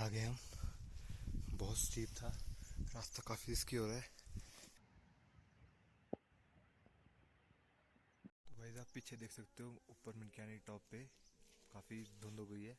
ऊपर आ गए हम। बहुत स्टीप था रास्ता, काफ़ी रिस्की हो रहा है। तो भाई आप पीछे देख सकते हो, ऊपर मनक्यानी टॉप पे काफ़ी धुंध हो गई है।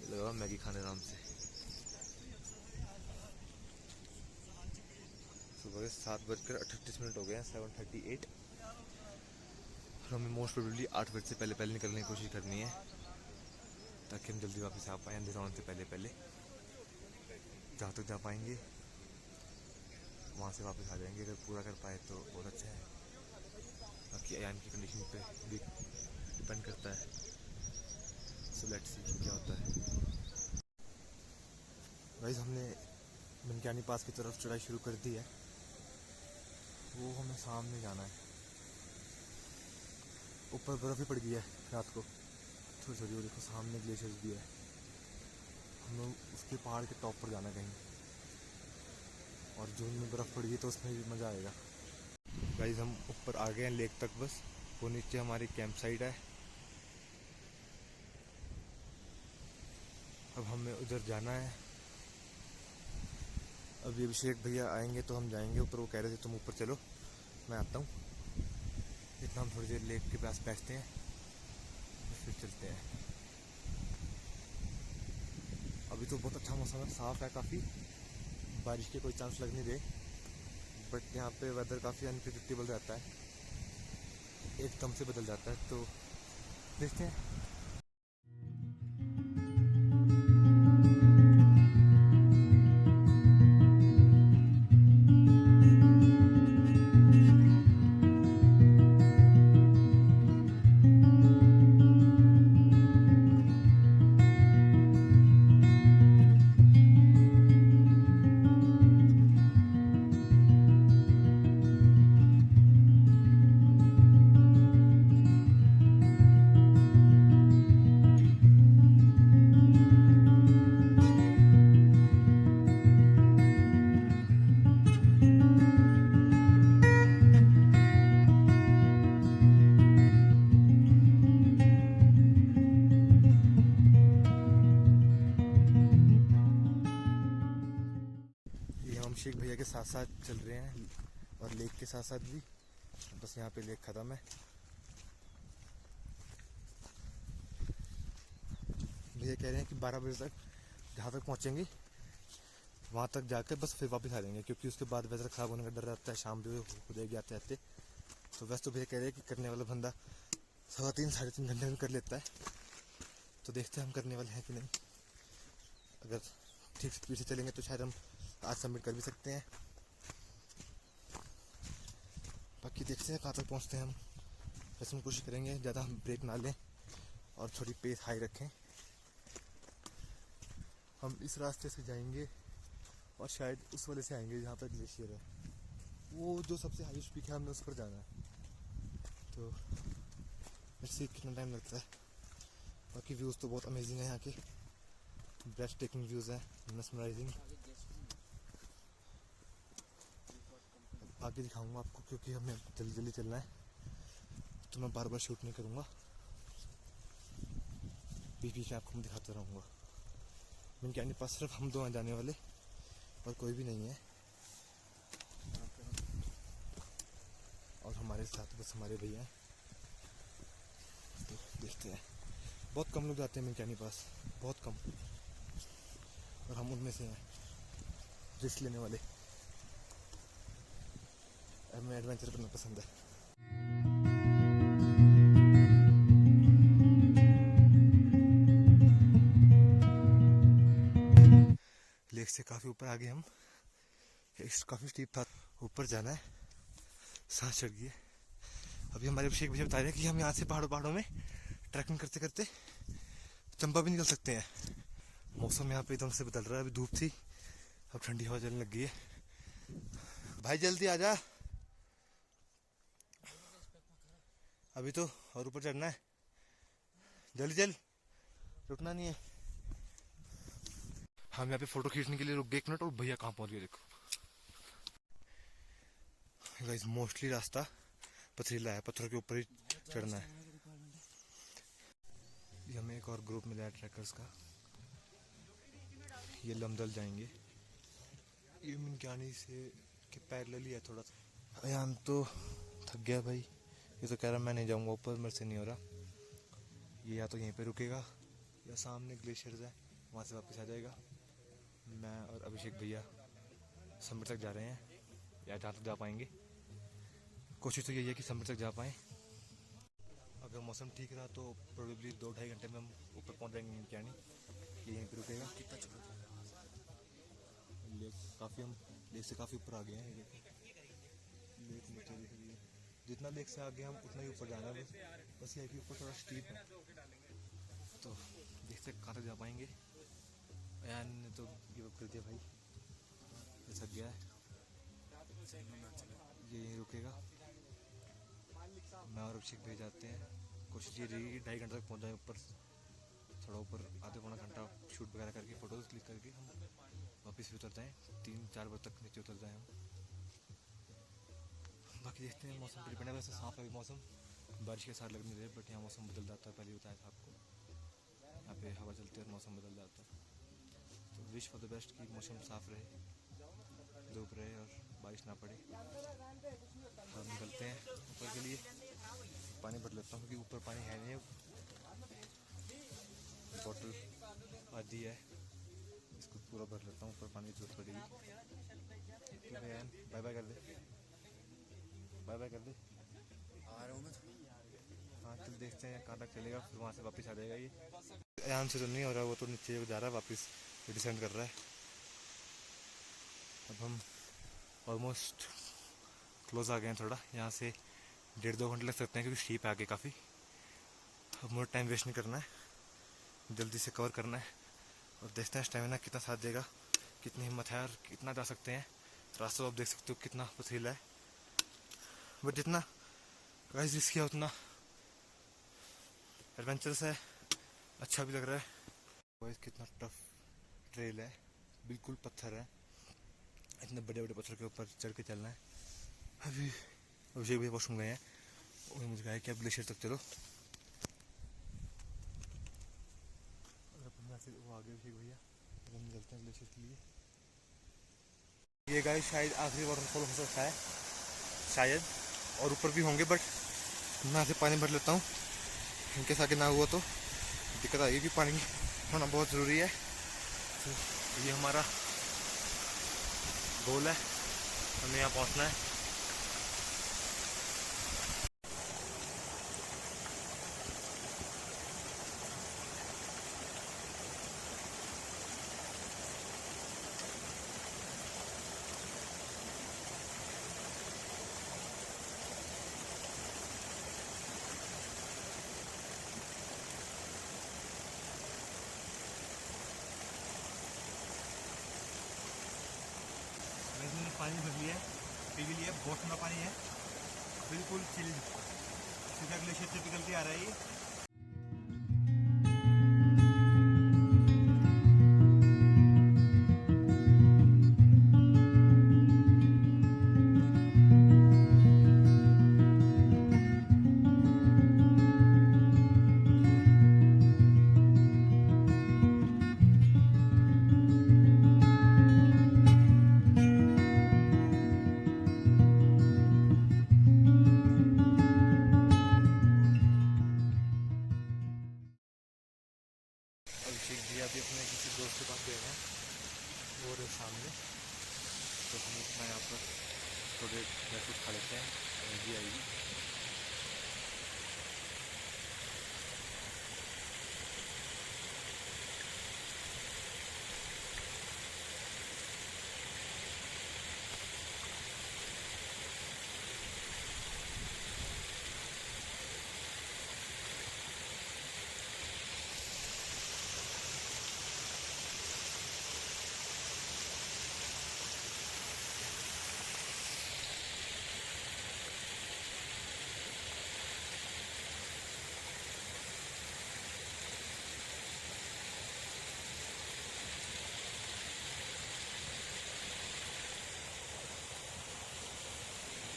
लगा मैगी खाने आराम से। सुबह के 7:38 हो गए हैं, 7:38। और हमें मोस्ट प्रोबेबली 8 बजे से पहले पहले निकलने की कोशिश करनी है, ताकि हम जल्दी वापस आ पाएँ अंधेरा होने से पहले पहले। जहाँ तक जा पाएंगे वहाँ से वापस आ जाएंगे, अगर पूरा कर पाए तो बहुत अच्छा है। बाकी अयान की कंडीशन पे भी डिपेंड करता है। सो लेट्स सी क्या होता है। गाइस हमने मनक्यानी पास की तरफ चढ़ाई शुरू कर दी है। वो हमें सामने जाना है। ऊपर बर्फ़ भी पड़ गई है रात को, थोड़ी थोड़ी। वो देखो सामने ग्लेशियर्स भी है। हमें उसके पहाड़ के टॉप पर जाना कहीं, और जून में बर्फ़ पड़ेगी तो उसमें भी मज़ा आएगा। गाइस हम ऊपर आ गए हैं लेक तक बस। वो नीचे हमारी कैंप साइट है। अब हमें उधर जाना है। अभी अभिषेक भैया आएंगे तो हम जाएंगे ऊपर। वो कह रहे थे तुम ऊपर चलो, मैं आता हूँ। इतना हम थोड़ी देर लेक के पास बैठते हैं, फिर चलते हैं। अभी तो बहुत अच्छा मौसम है, साफ़ है काफ़ी। बारिश के कोई चांस लग नहीं रहे, बट यहाँ पे वेदर काफ़ी अनप्रिडिक्टेबल रहता है, एकदम से बदल जाता है। तो देखते हैं। अभिषेक भैया के साथ साथ चल रहे हैं, और लेक के साथ साथ भी। बस यहाँ पे लेक ख़त्म है। भैया कह रहे हैं कि 12 बजे तक जहाँ तक पहुँचेंगे वहाँ तक जाकर बस फिर वापस आ जाएंगे, क्योंकि उसके बाद वेदर ख़राब होने का डर रहता है, शाम भी हो जाएगी आते आते। तो वैसे तो भैया कह रहे हैं कि करने वाला बंदा 3.5 साढ़े 3 घंटे में कर लेता है। तो देखते हैं हम करने वाले हैं कि नहीं। अगर ठीक स्पीड से चलेंगे तो शायद हम आज सबमिट कर भी सकते हैं। बाकी देखते हैं कहाँ तक पहुँचते हैं हम। वैसे हम कोशिश करेंगे ज़्यादा हम ब्रेक ना लें और थोड़ी पेस हाई रखें। हम इस रास्ते से जाएंगे और शायद उस वाले से आएंगे जहाँ पर ग्लेशियर है। वो जो सबसे हाईएस्ट पीक है, हमने उस पर जाना है। तो इससे कितना टाइम लगता है। बाकी व्यूज़ तो बहुत अमेजिंग है यहाँ के, ब्रेस्ट टेकिंग व्यूज़ है, मेस्मराइजिंग। आगे दिखाऊंगा आपको, क्योंकि हमें जल्दी जल्दी चलना है, तो मैं बार बार शूट नहीं करूँगा। बीच बीच में आपको मैं दिखाता रहूँगा। मनक्यानी पास सिर्फ हम दो हैं जाने वाले, और कोई भी नहीं है। और हमारे साथ बस हमारे भैया हैं। तो देखते हैं। बहुत कम लोग जाते हैं मनक्यानी पास, बहुत कम, और हम उनमें से हैं। रिस्क लेने वाले। हमें एडवेंचर करना पसंद है। लेक से काफ़ी ऊपर आ गए हम। काफ़ी स्टीप था, ऊपर जाना है, सांस चढ़ गई है। अभी हमारे अभिषेक भैया बता रहे हैं कि हम यहाँ से पहाड़ों में ट्रैकिंग करते करते चंबा भी निकल सकते हैं। मौसम यहाँ पे एकदम से बदल रहा है, अभी धूप थी, अब ठंडी हवा चलने लग गई है। भाई जल्दी आ जा, अभी तो और ऊपर चढ़ना है, जल्दी चल, रुकना नहीं है। हम यहाँ पे फोटो खींचने के लिए रुक गए 1 मिनट और भैया कहाँ पहुँच गए देखो। गाइस मोस्टली रास्ता पथरीला है, पत्थरों के ऊपर ही चढ़ना है। ये हमें एक और ग्रुप मिला है ट्रैकर्स का, ये लमदल जाएंगे, ये मिनक्यानी से के पैरेलल ही है थोड़ा सा। अयान तो थक गया भाई, ये तो कह रहा मैं नहीं जाऊंगा ऊपर, मेरे से नहीं हो रहा। ये या तो यहीं पे रुकेगा या सामने ग्लेशियर्स है वहाँ से वापस आ जाएगा। मैं और अभिषेक भैया समिट तक जा रहे हैं, या जहाँ तक जा पाएंगे। कोशिश तो यही है कि समिट तक जा पाएँ। अगर मौसम ठीक रहा तो प्रोबेबली 2-2.5 घंटे में हम ऊपर पहुँच जाएंगे मिनक्यानी। ये यहीं पर रुकेगा। कितना छोटा लेक, काफ़ी हम लेक से काफ़ी ऊपर आ गए हैं। लेक नीचे दिख रही है, जितना लेक से आगे हम उतना ही ऊपर जाना है। बस ये है कि ऊपर थोड़ा स्टीप है, तो देखते कहाँ तक जा पाएंगे। यार ने तो गिव अप कर दिया भाई, थक गया है, ये यहीं रुकेगा। मैं और अभिषेक भेज जाते हैं, कोशिश ये रही 2.5 घंटे तक पहुँच जाए ऊपर। थोड़ा ऊपर आधे पौना घंटा शूट वगैरह करके फ़ोटोज़ क्लिक करके हम वापस भी उतर जाएँ, 3-4 बजे तक नीचे उतर जाएँ हम। बाकी देखते हैं, मौसम पर डिपेंड है। वैसे साफ है मौसम, बारिश के साथ लग नहीं रहे, बट यहाँ मौसम बदल जाता है, पहले बताया था आपको। यहाँ पे हवा चलती है और मौसम बदल जाता है, तो विश फॉर द बेस्ट कि मौसम साफ रहे, धूप रहे और बारिश ना पड़े। हम निकलते हैं ऊपर के लिए। पानी भर लेता हूँ क्योंकि ऊपर पानी है नहीं, बॉटल आधी है, इसको पूरा भर लेता हूँ, ऊपर पानी की जरूरत पड़ेगी। बाय बाय कर दे, बाय बाय कर दे, आ रहा हूँ मैं। हाँ चल देखते हैं कहाँ तक चलेगा, फिर वहाँ से वापस आ जाएगा। ये आराम से तो नहीं हो रहा, वो तो नीचे जा रहा है, वापस डिसेंड कर रहा है। अब हम ऑलमोस्ट क्लोज आ गए हैं, थोड़ा यहाँ से 1.5-2 घंटे लग सकते हैं क्योंकि स्टीप है आगे काफ़ी। अब मुझे टाइम वेस्ट नहीं करना है, जल्दी से कवर करना है और देखते हैं स्टेमिना कितना साथ देगा, कितनी हिम्मत है और कितना जा सकते हैं। रास्ता आप देख सकते हो कितना पथरीला है, बट जितना गाइस रिस्क किया उतना एडवेंचरस है, अच्छा भी लग रहा है। गाइस कितना टफ ट्रेल है, बिल्कुल पत्थर है, इतने बड़े बड़े पत्थर के ऊपर चढ़ के चलना है। अभी अभिषेक भैया वॉशरूम गए हैं और मुझे कहा है कि अब ग्लेशियर तक चलो। वो आगे अभिषेक भैया, हम निकलते हैं ग्लेशियर के लिए। ये गाइस शायद आखिरी वाटरफॉल हो सकता है शायद, और ऊपर भी होंगे, बट मैं यहाँ से पानी भर लेता हूँ, इनके साथ ना हुआ तो दिक्कत आएगी, कि पानी होना बहुत ज़रूरी है। तो ये हमारा गोल है, हमें यहाँ पहुँचना है। पानी भर लिया है, पी भी लिया, बहुत ठंडा पानी है, बिल्कुल चिल, सीधा ग्लेशियर से पिघल के आ रहा है ये। अभिषेक जी अभी अपने किसी दोस्त के पास गए हैं, वो रहे सामने, तो हम इतना यहाँ पर थोड़े ड्राई फ्रूट खा लेते हैं, एनर्जी आएगी।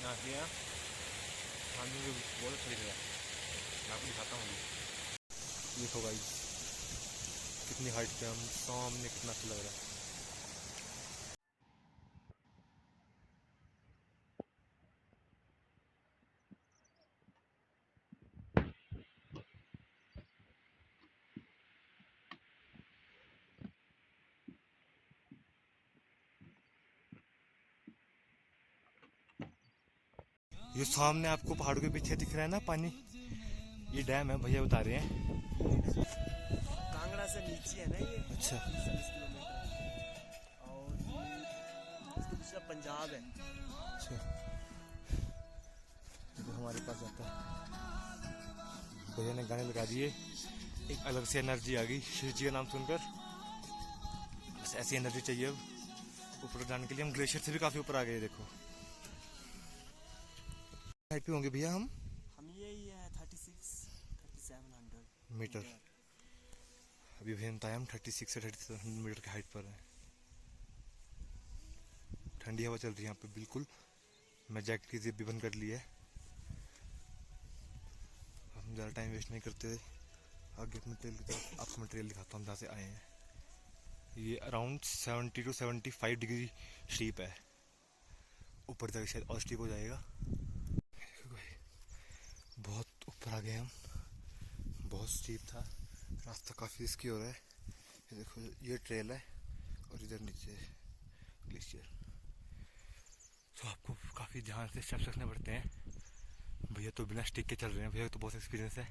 यहाँ से सामने भी बहुत अच्छा दिख रहा है, मैं आपको दिखाता हूँ अभी। देखो गाइस कितनी हाइट पे हम, सामने कितना अच्छा लग रहा है। ये सामने आपको पहाड़ों के पीछे दिख रहा है ना पानी, ये डैम है, भैया बता रहे हैं। कांगड़ा से नीचे है ना ये। अच्छा 30 किलोमीटर और दूसरा पंजाब है। अच्छा, तो हमारे पास आता है, भैया ने गाने लगा दिए, एक अलग से एनर्जी आ गई शिव जी का नाम सुनकर। बस ऐसी एनर्जी चाहिए अब ऊपर जाने के लिए। हम ग्लेशियर से भी काफी ऊपर आ गए, देखो हाइट पे होंगे भैया हम यही है 3700 मीटर। अभी भैया बताया हम 36 से 37 मीटर की हाइट पर है। ठंडी हवा चल रही है यहाँ पे बिल्कुल। मैं जैकेट की जिप भी बंद कर ली है। हम ज़्यादा टाइम वेस्ट नहीं करते, आगे अपने ट्रेल की तरफ आपको मैं ट्रेल दिखाता हूँ जहाँ से आए हैं। ये अराउंड 70 to 75 डिग्री स्टीप है, ऊपर तक शायद और स्टीप हो जाएगा। बहुत ऊपर आ गए हम, बहुत स्टीप था रास्ता, काफ़ी रिस्की हो रहा है। ये देखो ये ट्रेल है और इधर नीचे ग्लेशियर, तो आपको काफ़ी ध्यान से स्टेप्स रखने पड़ते हैं। भैया तो बिना स्टिक के चल रहे हैं, भैया तो बहुत एक्सपीरियंस है।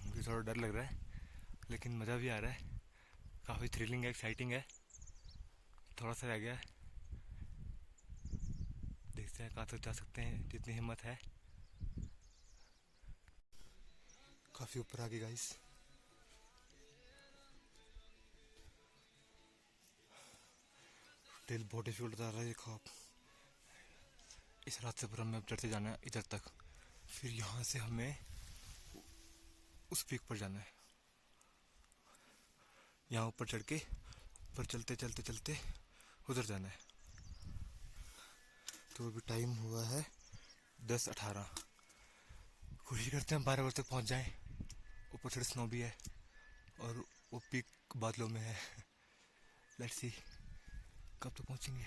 मुझे थोड़ा डर लग रहा है लेकिन मज़ा भी आ रहा है, काफ़ी थ्रिलिंग है, एक्साइटिंग है। थोड़ा सा रह गया है, देखते हैं कहाँ तक जा सकते हैं, जितनी हिम्मत है। काफ़ी ऊपर आ गए गाइस। ट्रेल बहुत डिफिकल्ट जा रहा है, देखो आप। इस रास्ते पर हमें अब चढ़ते जाना है इधर तक, फिर यहाँ से हमें उस पीक पर जाना है। यहाँ ऊपर चढ़ के ऊपर चलते चलते चलते उधर जाना है। तो अभी टाइम हुआ है 10:18। कोशिश करते हैं 12 बजे तक पहुँच जाएं। ऊपर थोड़ी स्नो भी है और वो पीक बादलों में है। लेट्स सी कब तक पहुँचेंगे।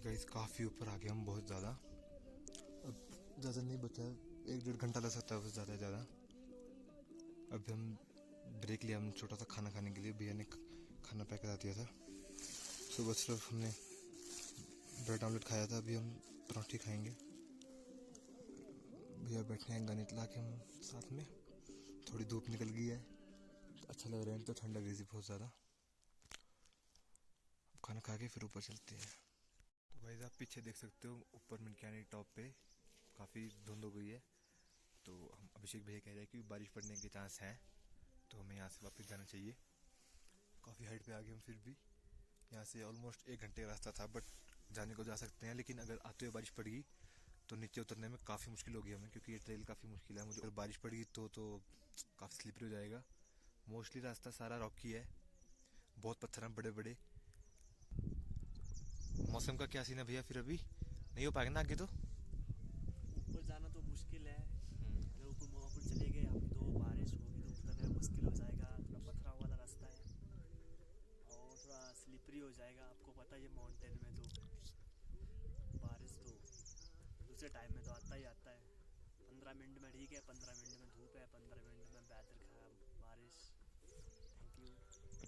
गाइस काफ़ी ऊपर आ गए हम, बहुत ज़्यादा। अब ज़्यादा नहीं बचा, 1-1.5 घंटा लग सकता है बस, ज़्यादा ज़्यादा। अभी हम ब्रेक लिया, हम छोटा सा खाना खाने के लिए, भैया ने खाना पैक करा दिया था। सुबह सिर्फ हमने ब्रेड ऑमलेट खाया था, अभी हम पराठे खाएंगे। भैया बैठे हैं गाने चला के, हम साथ में। थोड़ी धूप निकल गई है, अच्छा लग रहा है, तो ठंड लग रही थी बहुत ज़्यादा। खाना खा के फिर ऊपर चलते हैं। तो भाई आप पीछे देख सकते हो, ऊपर मनक्यानी टॉप पे काफ़ी धुंध हो गई है। तो हम अभिषेक भैया कह रहे हैं कि बारिश पड़ने के चांस हैं, तो हमें यहाँ से वापस जाना चाहिए। काफ़ी हाइट पे आ गए हम, फिर भी यहाँ से ऑलमोस्ट 1 घंटे का रास्ता था, बट जाने को जा सकते हैं। लेकिन अगर आते हुए बारिश पड़ेगी तो नीचे उतरने में काफ़ी मुश्किल होगी हमें, क्योंकि ये ट्रेल काफ़ी मुश्किल है। मुझे अगर बारिश पड़ेगी तो काफ़ी स्लिपरी हो जाएगा। मोस्टली रास्ता सारा रॉकी है, बहुत पत्थर हैं बड़े बड़े। मौसम का क्या सीन है भैया, फिर अभी नहीं हो पाएगा ना आगे? तो ऊपर जाना तो मुश्किल है। अगर ऊपर चले गए हम तो बारिश होगी तो उतरना मुश्किल हो जाएगा। थोड़ा पथराव वाला रास्ता है और थोड़ा स्लिपरी हो जाएगा। आपको पता है ये माउंटेन में तो के टाइम में तो आता ही आता है। 15 मिनट में ठीक है, 15 मिनट में धूप है, 15 मिनट में वेदर खराब, बारिश। Thank you.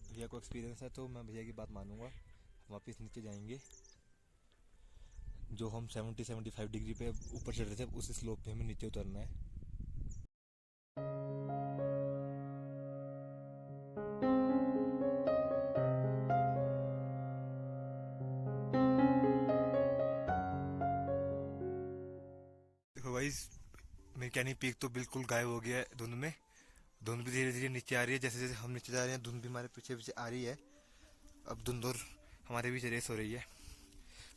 भैया को एक्सपीरियंस है तो मैं भैया की बात मानूंगा। वापस नीचे जाएंगे। जो हम 70-75 डिग्री पे ऊपर चढ़ रहे थे उस स्लोप पे हमें नीचे उतरना है। देखो भाई, मैकेनिक पीक तो बिल्कुल गायब हो गया है धुंध में। धुंध भी धीरे धीरे नीचे आ रही है। जैसे जैसे हम नीचे जा रहे हैं धुंध भी हमारे पीछे पीछे आ रही है। अब धुंध और हमारे बीच रेस हो रही है।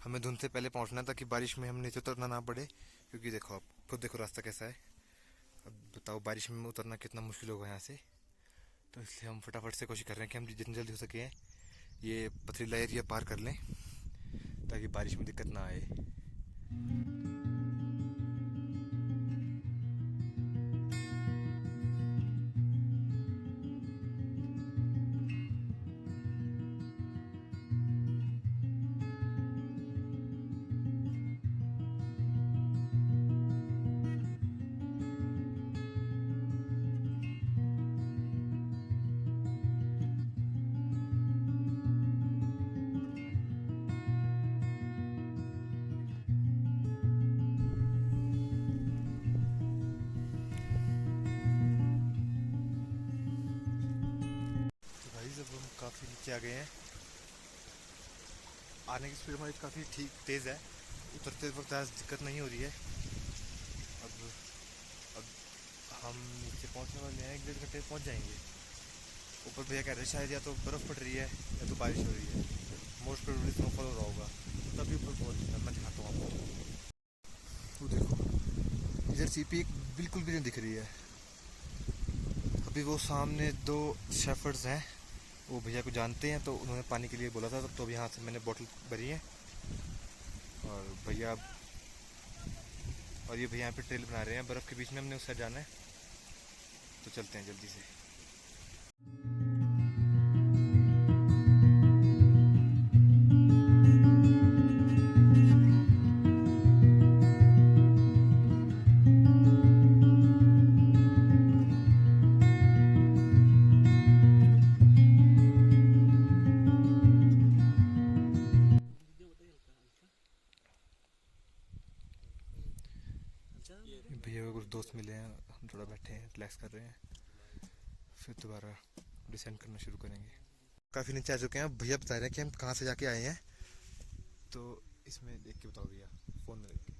हमें धुंध से पहले पहुंचना है ताकि बारिश में हम नीचे उतरना ना पड़े। क्योंकि देखो, आप खुद देखो रास्ता कैसा है। अब बताओ बारिश में उतरना कितना मुश्किल होगा यहाँ से। तो इसलिए हम फटाफट से कोशिश कर रहे हैं कि हम जितनी जल्दी हो सके ये पथरीला एरिया पार कर लें ताकि बारिश में दिक्कत ना आए। काफ़ी नीचे आ गए हैं। आने की स्पीड हमारी काफ़ी ठीक तेज़ है। उतरते वक्त ज़्यादा दिक्कत नहीं हो रही है। अब हम नीचे पहुंचने वाले हैं। 1-1.5 घंटे पहुंच जाएंगे। ऊपर भैया कह रहे हैं शायद या तो बर्फ़ पड़ रही है या तो बारिश हो रही है। मोस्ट प्रोबेबली स्नोफॉल हो रहा होगा, तभी ऊपर पहुँच मैं दिखाता हूँ आपको। तो देखो इधर सी पीक बिल्कुल भी नहीं दिख रही है। अभी वो सामने 2 शेफर्ड्स हैं, वो भैया को जानते हैं तो उन्होंने पानी के लिए बोला था। तो अभी यहाँ से मैंने बोतल भरी है और भैया ये भैया यहाँ पे ट्रेल बना रहे हैं बर्फ़ के बीच में। हमने उस साइड जाना है तो चलते हैं जल्दी से। भैया को कुछ दोस्त मिले हैं, हम थोड़ा बैठे हैं, रिलैक्स कर रहे हैं। फिर दोबारा डिसेंड करना शुरू करेंगे। काफ़ी नीचे आ चुके हैं। भैया बता रहे हैं कि हम कहाँ से जाके आए हैं। तो इसमें देख के बताओ भैया, फ़ोन में देख के।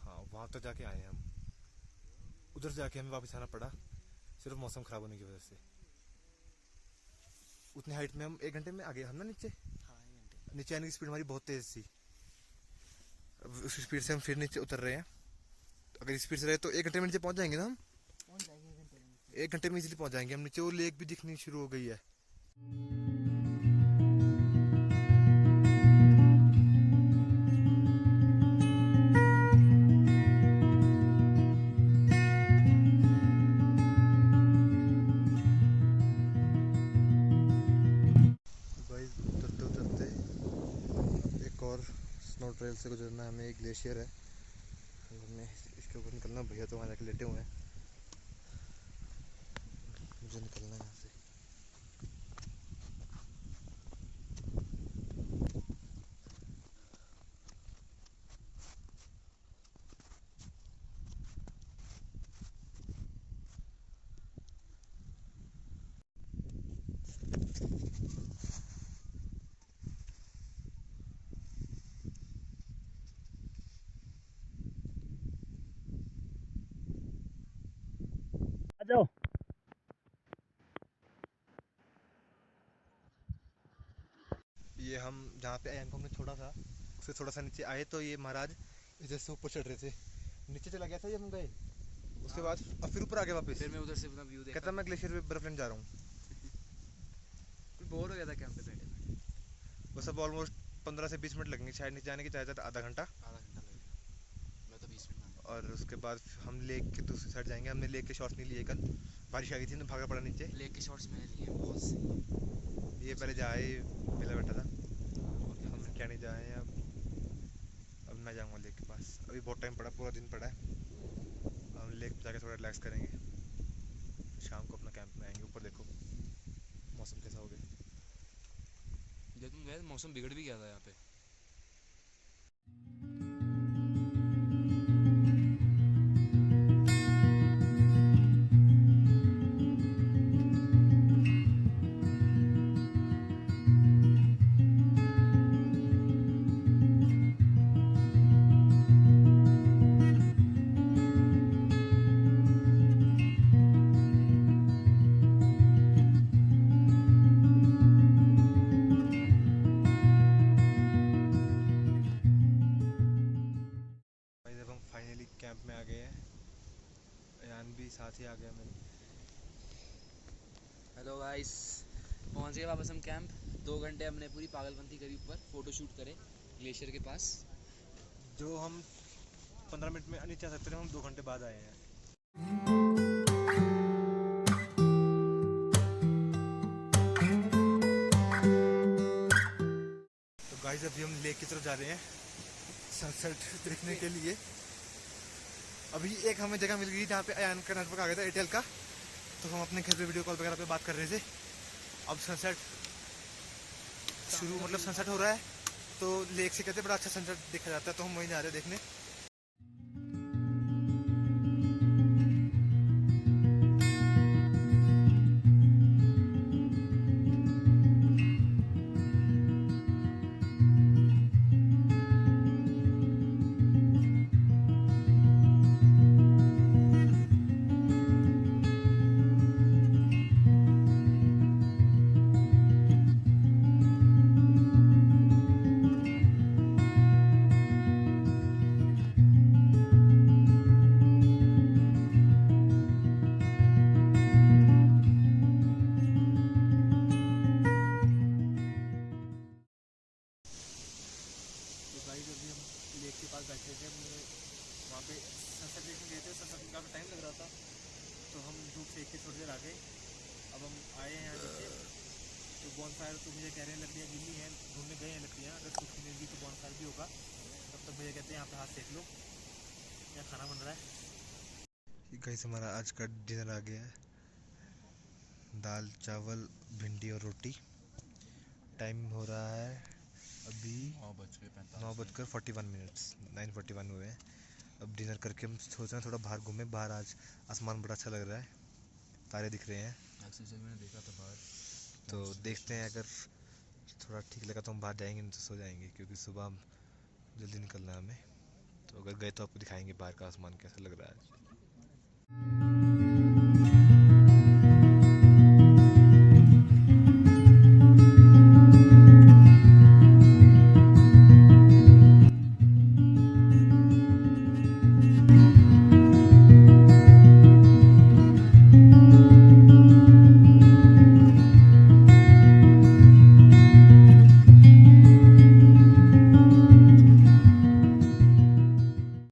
हाँ, वहाँ तक जाके आए हैं हम। उधर से जाके हमें वापस आना पड़ा सिर्फ मौसम ख़राब होने की वजह से। उतनी हाइट में हम 1 घंटे में आ गए हम ना नीचे। हाँ, 1 घंटे। नीचे आने की स्पीड हमारी बहुत तेज़ थी। उस स्पीड से हम फिर नीचे उतर रहे हैं। अगर इस स्पीड से रहे तो 1 घंटे में नीचे पहुंच जाएंगे ना हम। पहुंच जाएंगे 1 घंटे में। 1 घंटे में इजीली पहुंच जाएंगे हम नीचे। वो लेक भी दिखनी शुरू हो गई है। भाई उतरते उतरते एक और स्नो ट्रेल से गुजरना है हमें। एक ग्लेशियर है, हमें इसके ऊपर निकलना। भैया तो वहाँ जाके लेटे हुए हैं, मुझे निकलना है यहाँ से। आ जाओ। ये हम जहाँ पे एम को हमने छोड़ा था उससे थोड़ा सा नीचे आए तो ये महाराज इधर से ऊपर चढ़ रहे थे। नीचे चला गया था ये, हम गए उसके बाद अब फिर ऊपर आ गए वापस। फिर मैं उधर से अपना व्यू देखा। कहता मैं ग्लेशियर पे बर्फ लेने जा रहा हूँ। बोर हो गया था कैंप पे बैठे। बस अब ऑलमोस्ट 15 से 20 मिनट लगेंगे शायद नीचे जाने की, चाहे आधा घंटा। आधा घंटा लगेगा, मैं तो 20 मिनट। और उसके बाद हम लेक के दूसरी साइड जाएंगे। हमने लेक के शॉट्स नहीं लिए कल, बारिश आ गई थी तो भागा पड़ा नीचे। लेक के शॉट्स मैंने लिए हैं, बहुत सही। ये पहले जाए पहले बैठा था, हम क्या नहीं जाए। अब अभी बहुत टाइम पड़ा, पूरा दिन पड़ा है। हम लेक पे जाके थोड़ा रिलैक्स करेंगे, शाम को अपना कैंप में आएंगे। ऊपर देखो मौसम कैसा हो गया। जब तुम गए मौसम बिगड़ भी गया था यहाँ पे। भाई जब हम फाइनली कैंप में आ गए हैं, यान भी साथ ही आ गया मेरे। हेलो गाइस, पहुँच गए वापस हम कैंप। 2 घंटे हमने पूरी पागलपंती करी, ऊपर फ़ोटो शूट करे ग्लेशियर के पास। जो हम 15 मिनट में नीचे आ सकते थे, हम 2 घंटे बाद आए हैं। तो गाइस अभी हम लेक की तरफ जा रहे हैं सनसेट देखने के लिए। अभी एक हमें जगह मिल गई जहाँ पे अयान का नेटवर्क आ गया था, एयरटेल का। तो हम अपने घर पे वीडियो कॉल वगैरह पे बात कर रहे थे। अब सनसेट शुरू, मतलब सनसेट हो रहा है, तो लेक से कहते बड़ा अच्छा सनसेट देखा जाता है, तो हम वहीं जा रहे हैं देखने। गाइस अभी हम लेक के पास बैठे थे, हमने वहाँ पे सनसेट देखने गए थे। सनसेट में काफ़ी टाइम लग रहा था, तो हम धूप सेक के थोड़ी देर आ गए। अब हम आए हैं यहाँ नीचे, तो बॉनफायर तो मुझे कह रहे हैं लकड़ियाँ गीली हैं, ढूंढने गए हैं लकड़ियाँ, अगर सूखी मिलेगी तो बॉनफायर भी होगा। तब तक भैया कहते हैं यहाँ पे हाथ सेक लो, यहाँ खाना बन रहा है। गाइस हमारा आज का डिनर आ गया है, दाल चावल भिंडी और रोटी। टाइम हो रहा है अभी 9:41, 9:41 हुए हैं। अब डिनर करके हम सोच रहे हैं थोड़ा बाहर घूमें। बाहर आज आसमान बड़ा अच्छा लग रहा है, तारे दिख रहे हैं। एक्चुअली मैंने देखा था बाहर, तो देखते हैं, अगर थोड़ा ठीक लगा तो हम बाहर जाएंगे, नहीं तो सो जाएंगे, क्योंकि सुबह जल्दी निकलना है हमें। तो अगर गए तो आपको दिखाएंगे बाहर का आसमान कैसा लग रहा है आज।